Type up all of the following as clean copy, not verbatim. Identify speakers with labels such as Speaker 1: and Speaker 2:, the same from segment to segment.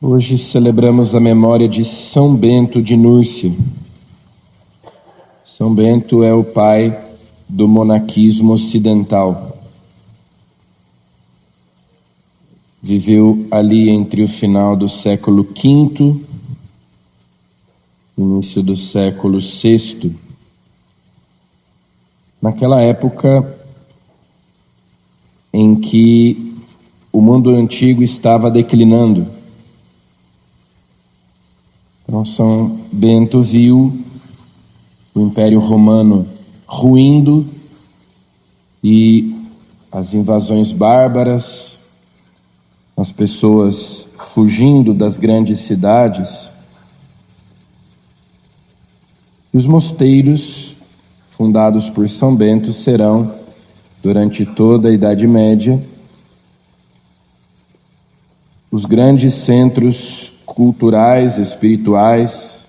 Speaker 1: Hoje celebramos a memória de São Bento de Núrcia. São Bento é o pai do monaquismo ocidental. Viveu ali entre o final do século V e início do século VI. Naquela época em que o mundo antigo estava declinando. Então, São Bento viu o Império Romano ruindo e as invasões bárbaras, as pessoas fugindo das grandes cidades. E os mosteiros fundados por São Bento serão, durante toda a Idade Média, os grandes centros culturais, espirituais,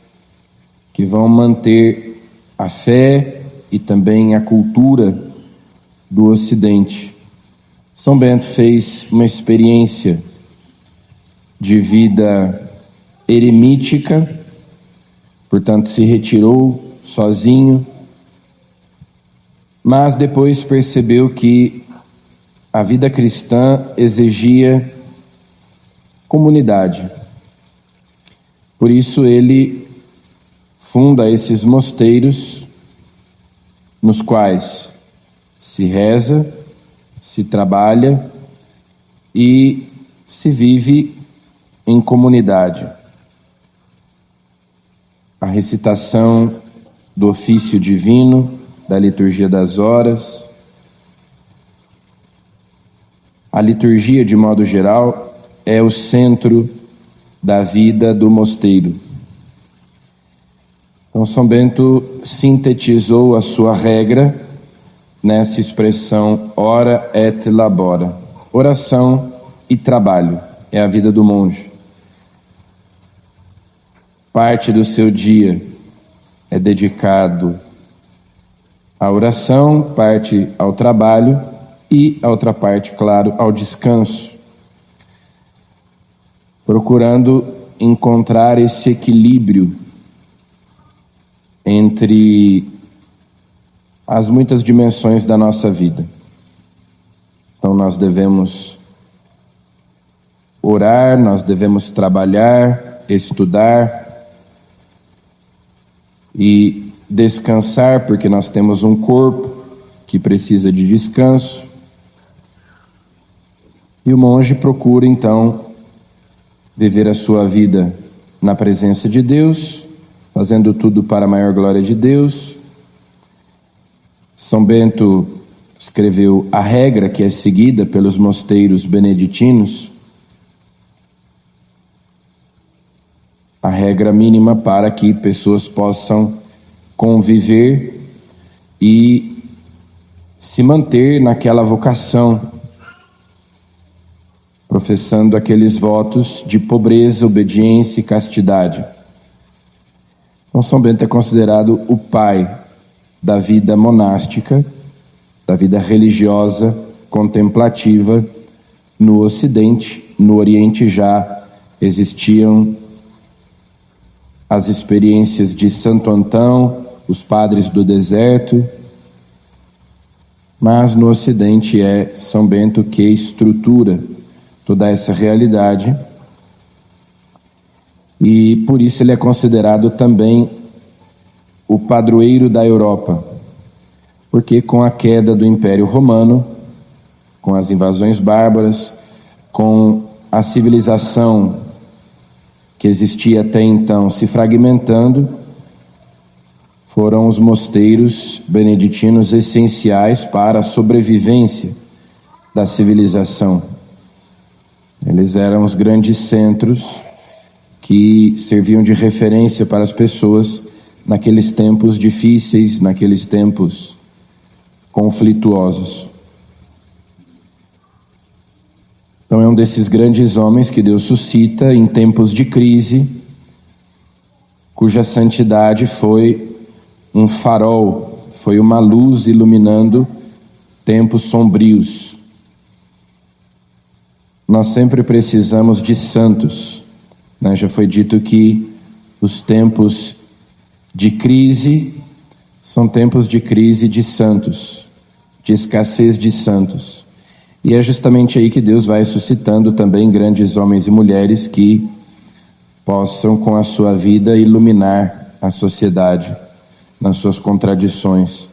Speaker 1: que vão manter a fé e também a cultura do Ocidente. São Bento fez uma experiência de vida eremítica, portanto se retirou sozinho, mas depois percebeu que a vida cristã exigia comunidade. Por isso ele funda esses mosteiros nos quais se reza, se trabalha e se vive em comunidade. A recitação do ofício divino, da liturgia das horas, a liturgia, de modo geral, é o centro da vida do mosteiro. Então, São Bento sintetizou a sua regra nessa expressão ora et labora. Oração e trabalho é a vida do monge. Parte do seu dia é dedicado à oração, parte ao trabalho e a outra parte, claro, ao descanso, procurando encontrar esse equilíbrio entre as muitas dimensões da nossa vida. Então nós devemos orar, nós devemos trabalhar, estudar e descansar, porque nós temos um corpo que precisa de descanso. E o monge procura então viver a sua vida na presença de Deus, fazendo tudo para a maior glória de Deus. São Bento escreveu a regra que é seguida pelos mosteiros beneditinos, a regra mínima para que pessoas possam conviver e se manter naquela vocação, professando aqueles votos de pobreza, obediência e castidade. Então, São Bento é considerado o pai da vida monástica, da vida religiosa, contemplativa no Ocidente. No Oriente já existiam as experiências de Santo Antão, os padres do deserto, mas no Ocidente é São Bento que estrutura toda essa realidade, e por isso ele é considerado também o padroeiro da Europa, porque com a queda do Império Romano, com as invasões bárbaras, com a civilização que existia até então se fragmentando, foram os mosteiros beneditinos essenciais para a sobrevivência da civilização. Eles eram os grandes centros que serviam de referência para as pessoas naqueles tempos difíceis, naqueles tempos conflituosos. Então é um desses grandes homens que Deus suscita em tempos de crise, cuja santidade foi um farol, foi uma luz iluminando tempos sombrios. Nós sempre precisamos de santos Já foi dito que os tempos de crise são tempos de crise de santos, de escassez de santos. E é justamente aí que Deus vai suscitando também grandes homens e mulheres que possam, com a sua vida, iluminar a sociedade nas suas contradições.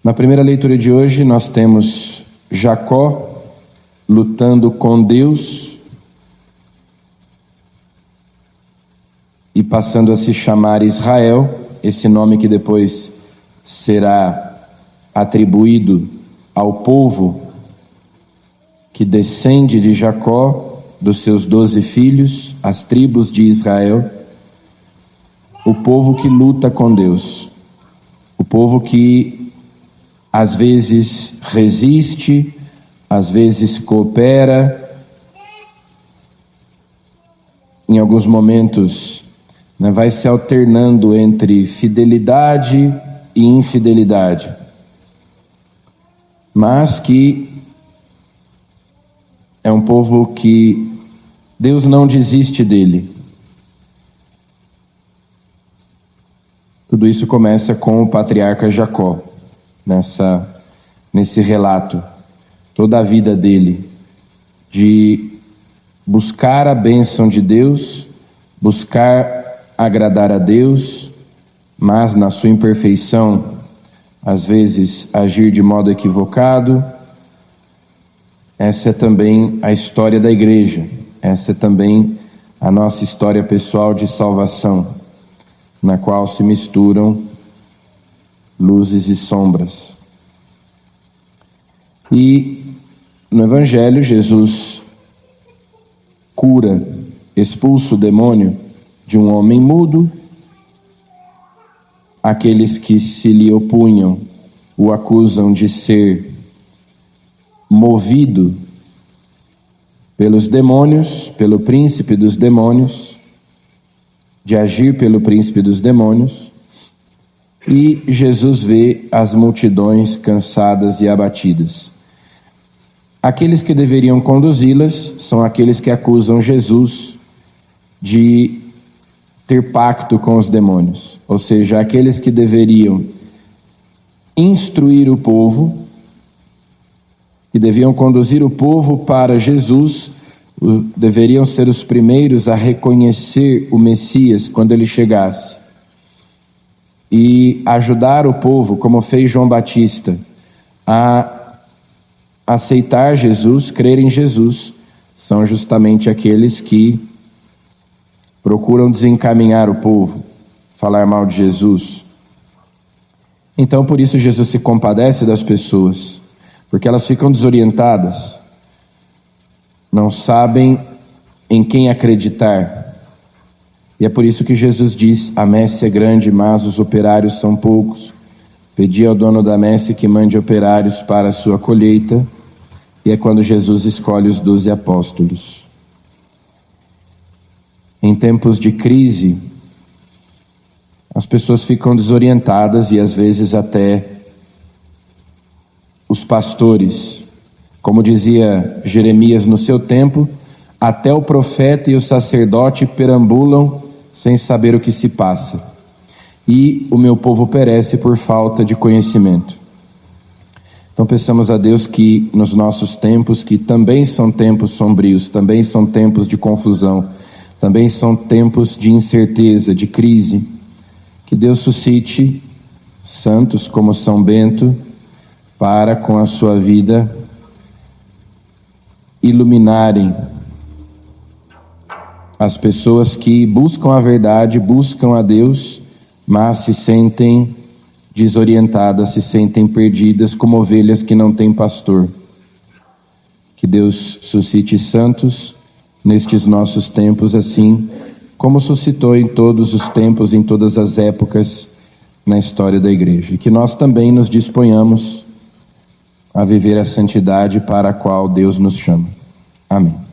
Speaker 1: Na primeira leitura de hoje, nós temos Jacó lutando com Deus e passando a se chamar Israel, esse nome que depois será atribuído ao povo que descende de Jacó, dos seus 12 filhos, as tribos de Israel, o povo que luta com Deus, o povo que às vezes resiste, às vezes coopera, em alguns momentos vai se alternando entre fidelidade e infidelidade, mas que é um povo que Deus não desiste dele. Tudo isso começa com o patriarca Jacó, nesse relato, toda a vida dele, de buscar a bênção de Deus, buscar agradar a Deus, mas na sua imperfeição, às vezes agir de modo equivocado. Essa é também a história da igreja, essa é também a nossa história pessoal de salvação, na qual se misturam luzes e sombras. E no Evangelho, Jesus cura, expulsa o demônio de um homem mudo. Aqueles que se lhe opunham o acusam de ser movido pelos demônios, pelo príncipe dos demônios, de agir pelo príncipe dos demônios, e Jesus vê as multidões cansadas e abatidas. Aqueles que deveriam conduzi-las são aqueles que acusam Jesus de ter pacto com os demônios, ou seja, aqueles que deveriam instruir o povo, que deviam conduzir o povo para Jesus, deveriam ser os primeiros a reconhecer o Messias quando ele chegasse e ajudar o povo, como fez João Batista, a aceitar Jesus, crer em Jesus, são justamente aqueles que procuram desencaminhar o povo, falar mal de Jesus. Então, por isso, Jesus se compadece das pessoas, porque elas ficam desorientadas, não sabem em quem acreditar. E é por isso que Jesus diz: a messe é grande, mas os operários são poucos. Pedi ao dono da messe que mande operários para a sua colheita. E é quando Jesus escolhe os 12 apóstolos. Em tempos de crise, as pessoas ficam desorientadas e às vezes até os pastores, como dizia Jeremias no seu tempo, até o profeta e o sacerdote perambulam sem saber o que se passa. E o meu povo perece por falta de conhecimento. Então peçamos a Deus que nos nossos tempos, que também são tempos sombrios, também são tempos de confusão, também são tempos de incerteza, de crise, que Deus suscite santos como São Bento, para, com a sua vida, iluminarem as pessoas que buscam a verdade, buscam a Deus, mas se sentem desorientadas, se sentem perdidas como ovelhas que não têm pastor. Que Deus suscite santos nestes nossos tempos, assim como suscitou em todos os tempos, em todas as épocas na história da igreja. E que nós também nos disponhamos a viver a santidade para a qual Deus nos chama. Amém.